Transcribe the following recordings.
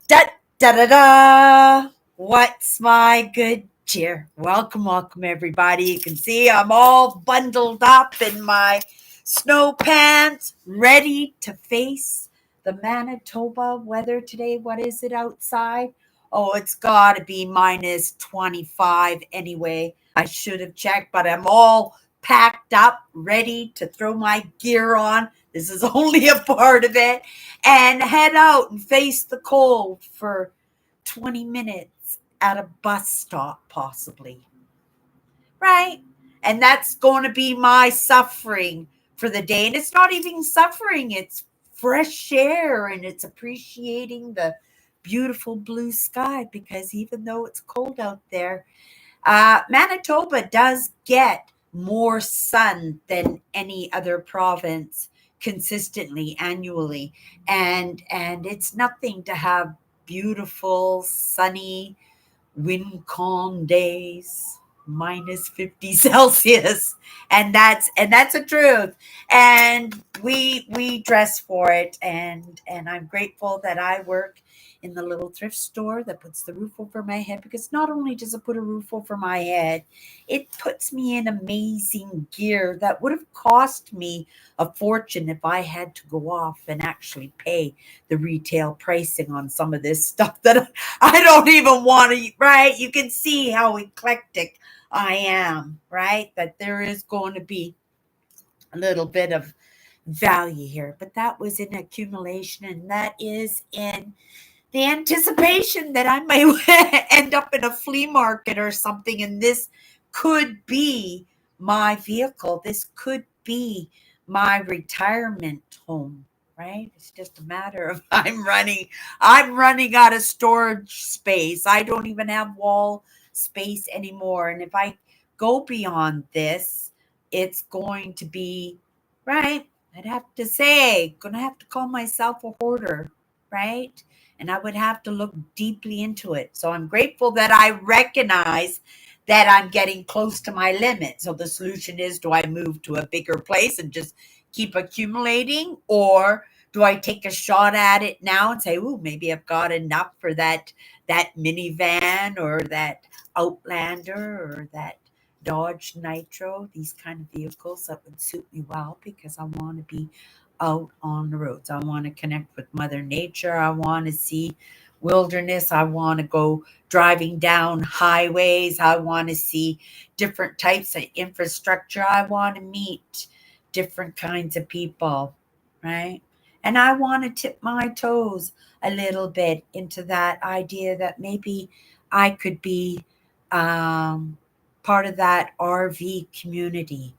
Da da da da. What's my good cheer? Welcome, everybody. You can see I'm all bundled up in my snow pants, ready to face the Manitoba weather today. What is it outside? Oh, it's got to be minus 25 anyway. I should have checked, but I'm all packed up, ready to throw my gear on. This is only a part of it and head out and face the cold for 20 minutes at a bus stop, possibly. Right? And that's going to be my suffering for the day. And it's not even suffering, it's fresh air and it's appreciating the beautiful blue sky because even though it's cold out there, Manitoba does get more sun than any other province consistently annually, and it's nothing to have beautiful sunny wind calm days minus 50 Celsius, and that's the truth, and we dress for it, and I'm grateful that I work in the little thrift store that puts the roof over my head, because not only does it put a roof over my head, it puts me in amazing gear that would have cost me a fortune if I had to go off and actually pay the retail pricing on some of this stuff that I don't even want to, right? You can see how eclectic I am, right? That there is going to be a little bit of value here, but that was in accumulation, and that is in the anticipation that I may end up in a flea market or something, and this could be my vehicle. This could be my retirement home, right? It's just a matter of I'm running out of storage space. I don't even have wall space anymore. And if I go beyond this, it's going to be right. I'd have to say, gonna have to call myself a hoarder, right? And I would have to look deeply into it. So I'm grateful that I recognize that I'm getting close to my limit. So the solution is, do I move to a bigger place and just keep accumulating, or do I take a shot at it now and say, "Ooh, maybe I've got enough for that minivan or that Outlander or that Dodge Nitro, these kind of vehicles that would suit me well because I want to be out on the roads. I want to connect with Mother Nature. I want to see wilderness. I want to go driving down highways. I want to see different types of infrastructure. I want to meet different kinds of people, right? And I want to tip my toes a little bit into that idea that maybe I could be um, part of that RV community.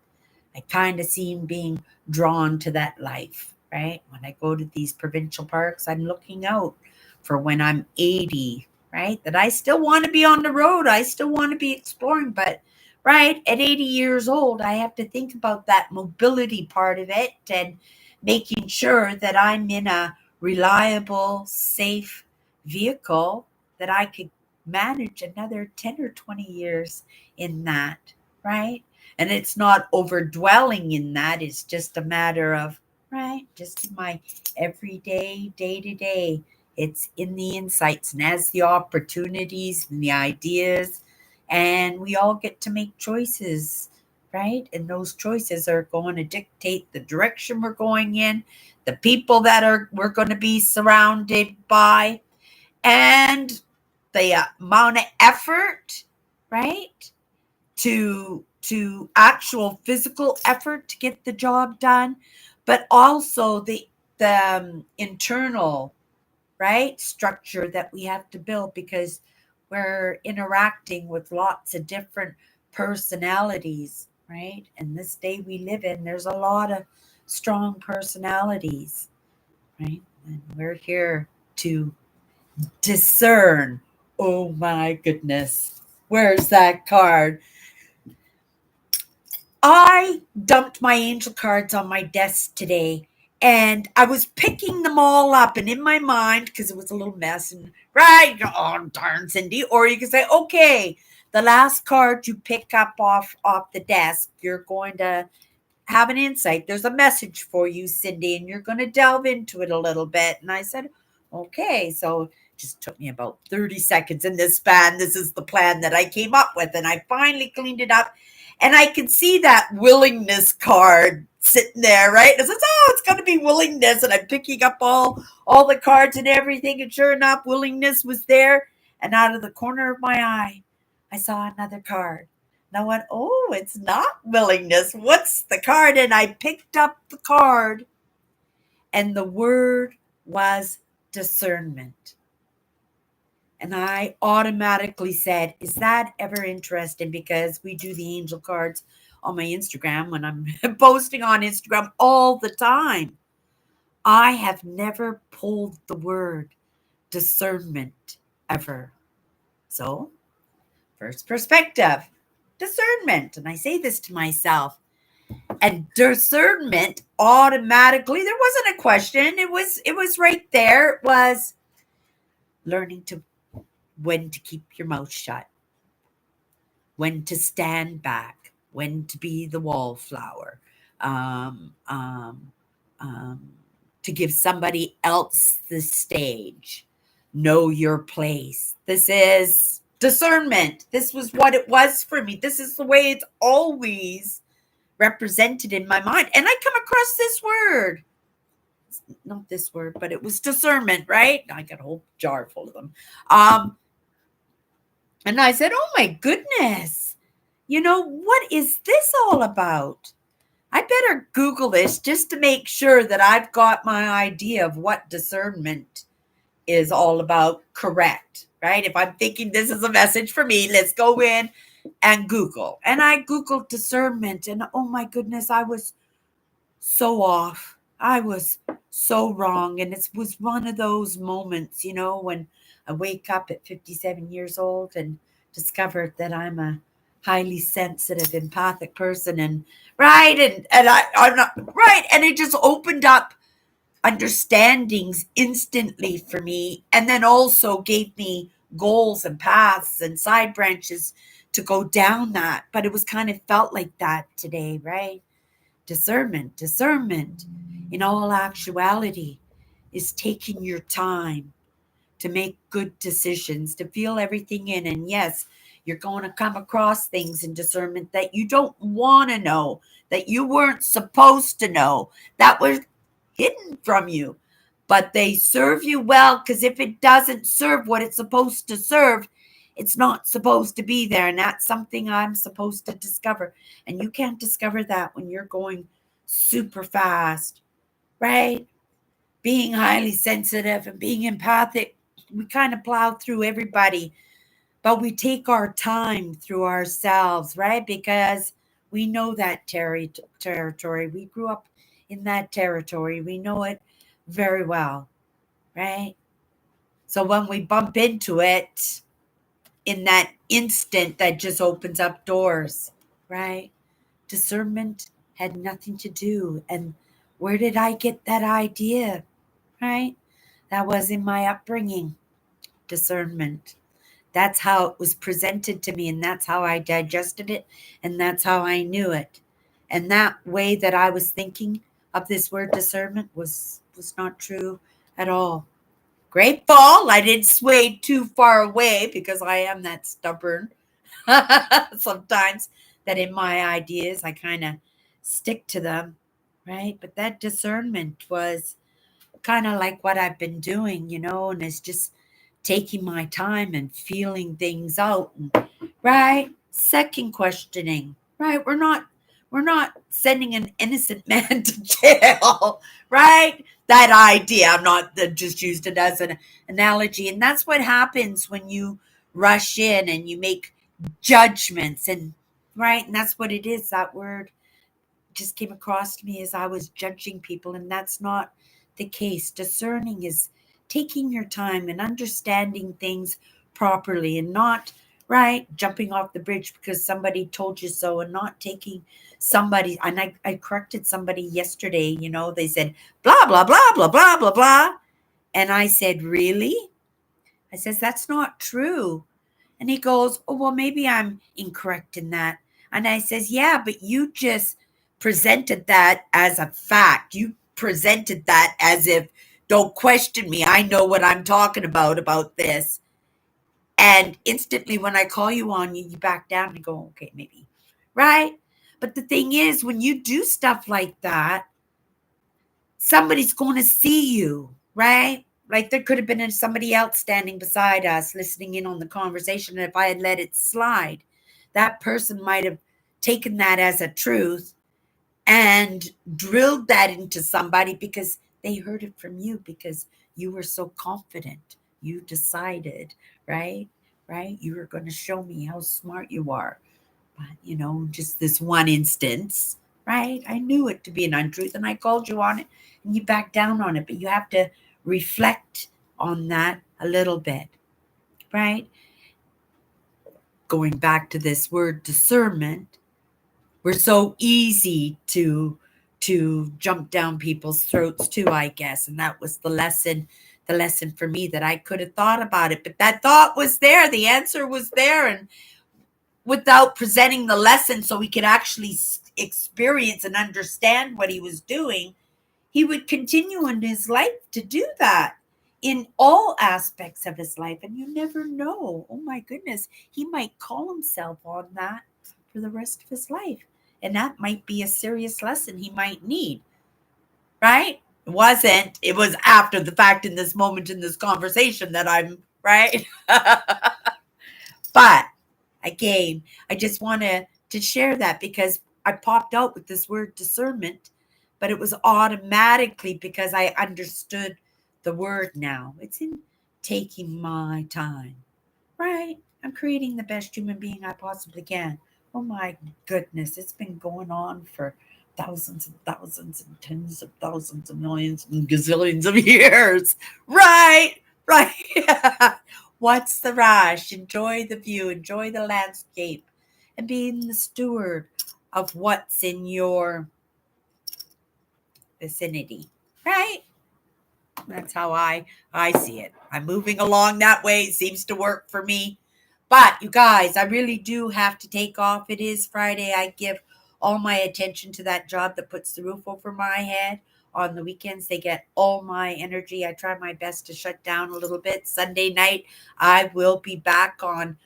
I kind of seem being drawn to that life, right? When I go to these provincial parks, I'm looking out for when I'm 80, right? That I still want to be on the road. I still want to be exploring, but right at 80 years old, I have to think about that mobility part of it and making sure that I'm in a reliable, safe vehicle that I could manage another 10 or 20 years in that, right? And it's not overdwelling in that. It's just a matter of, right, just my everyday, day to day. It's in the insights and as the opportunities and the ideas. And we all get to make choices, right? And those choices are going to dictate the direction we're going in, the people that are we're going to be surrounded by, and the amount of effort, right? To actual physical effort to get the job done, but also the internal, right, structure that we have to build, because we're interacting with lots of different personalities, right? And this day we live in, there's a lot of strong personalities, right? And we're here to discern. Oh my goodness, where's that card? I dumped my angel cards on my desk today, and I was picking them all up, and in my mind, because it was a little mess, and right, oh darn Cindy, or you can say, okay, the last card you pick up off the desk, you're going to have an insight. There's a message for you, Cindy, and you're going to delve into it a little bit. And I said, Okay, so it just took me about 30 seconds in this span. This is the plan that I came up with, and I finally cleaned it up. And I can see that willingness card sitting there, right? And it says, "Oh, it's going to be willingness," and I'm picking up all the cards and everything. And sure enough, willingness was there. And out of the corner of my eye, I saw another card. And I went, "Oh, it's not willingness. What's the card?" And I picked up the card, and the word was discernment. And I automatically said, "Is that ever interesting?" Because we do the angel cards on my Instagram when I'm posting on Instagram all the time. I have never pulled the word discernment ever. So, first perspective, discernment. And I say this to myself. And discernment automatically, there wasn't a question. It was right there. It was learning to when to keep your mouth shut, when to stand back, when to be the wallflower, um, um, um, to give somebody else the stage, know your place. This is discernment. This was what it was for me. This is the way it's always represented in my mind. And I come across this word. Not this word, but it was discernment, right? I got a whole jar full of them. Um, and I said, "Oh my goodness, what is this all about? I better Google this just to make sure that I've got my idea of what discernment is all about correct, right? If I'm thinking this is a message for me, let's go in and Google." And I Googled discernment, and oh my goodness, I was so off. I was so wrong. And it was one of those moments, when I wake up at 57 years old and discover that I'm a highly sensitive, empathic person. And right. I'm not right. And it just opened up understandings instantly for me. And then also gave me goals and paths and side branches to go down that. But it was kind of felt like that today, right? Discernment, in all actuality, is taking your time to make good decisions, to feel everything in. And yes, you're going to come across things in discernment that you don't want to know, that you weren't supposed to know, that was hidden from you. But they serve you well, because if it doesn't serve what it's supposed to serve, it's not supposed to be there. And that's something I'm supposed to discover. And you can't discover that when you're going super fast, right? Being highly sensitive and being empathic, we kind of plow through everybody, but we take our time through ourselves, right? Because we know that territory. We grew up in that territory. We know it very well, right? So when we bump into it in that instant, that just opens up doors, right? Discernment had nothing to do. And where did I get that idea, right? That was in my upbringing, discernment. That's how it was presented to me, and that's how I digested it, and that's how I knew it. And that way that I was thinking of this word discernment was not true at all. Great ball. I didn't sway too far away because I am that stubborn sometimes, that in my ideas I kind of stick to them, right? But that discernment was kind of like what I've been doing, and it's just taking my time and feeling things out, and, right? Second questioning, right? We're not sending an innocent man to jail, right? That idea. I'm not just used it as an analogy. And that's what happens when you rush in and you make judgments, and right? And that's what it is. That word just came across to me as I was judging people, and that's not the case. Discerning is taking your time and understanding things properly, and not right jumping off the bridge because somebody told you so, and not taking somebody. And I corrected somebody yesterday. They said blah blah blah blah blah blah blah, and I said, really? I says, that's not true. And he goes, "Oh, well, maybe I'm incorrect in that." And I says, "Yeah, but you just presented that as a fact. You presented that as if Don't question me. I know what I'm talking about this. And instantly when I call you on you, you back down and go, okay, maybe. Right? But the thing is, when you do stuff like that, somebody's going to see you, right? Like there could have been somebody else standing beside us listening in on the conversation. And if I had let it slide, that person might have taken that as a truth and drilled that into somebody because they heard it from you because you were so confident. You decided, right? Right? You were going to show me how smart you are. But, just this one instance, right? I knew it to be an untruth and I called you on it and you backed down on it. But you have to reflect on that a little bit, right? Going back to this word discernment, we're so easy to jump down people's throats too, I guess. And that was the lesson for me, that I could have thought about it, but that thought was there. The answer was there. And without presenting the lesson so he could actually experience and understand what he was doing, he would continue in his life to do that in all aspects of his life. And you never know. Oh my goodness. He might call himself on that for the rest of his life. And that might be a serious lesson he might need. Right? It wasn't. It was after the fact in this moment in this conversation that I'm right. But again, I just wanted to share that because I popped out with this word discernment, but it was automatically because I understood the word now. It's in taking my time, right? I'm creating the best human being I possibly can. Oh my goodness, it's been going on for thousands and thousands and tens of thousands and millions and gazillions of years. Right, right. What's the rush? Enjoy the view, enjoy the landscape, and being the steward of what's in your vicinity, right? That's how I see it. I'm moving along that way. It seems to work for me. But you guys, I really do have to take off. It is Friday. I give all my attention to that job that puts the roof over my head. On the weekends, they get all my energy. I try my best to shut down a little bit. Sunday night, I will be back on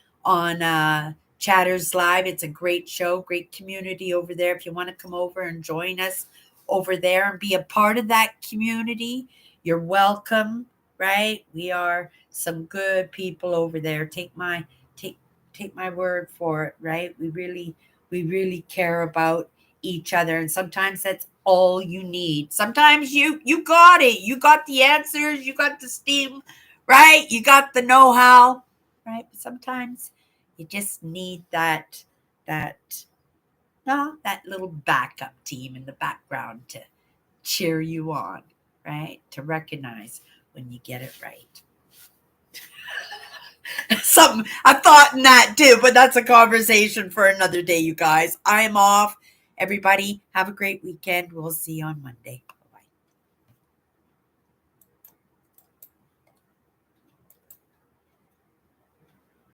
Chatters Live. It's a great show, great community over there. If you want to come over and join us over there and be a part of that community, you're welcome, right? We are some good people over there. Take my word for it, right? We really care about each other, and sometimes that's all you need. Sometimes you got it. You got the answers, you got the steam, right? You got the know-how, right? But sometimes you just need that that little backup team in the background to cheer you on, right? To recognize when you get it right. Something I thought in that too, but that's a conversation for another day, you guys. I am off. Everybody, have a great weekend. We'll see you on Monday.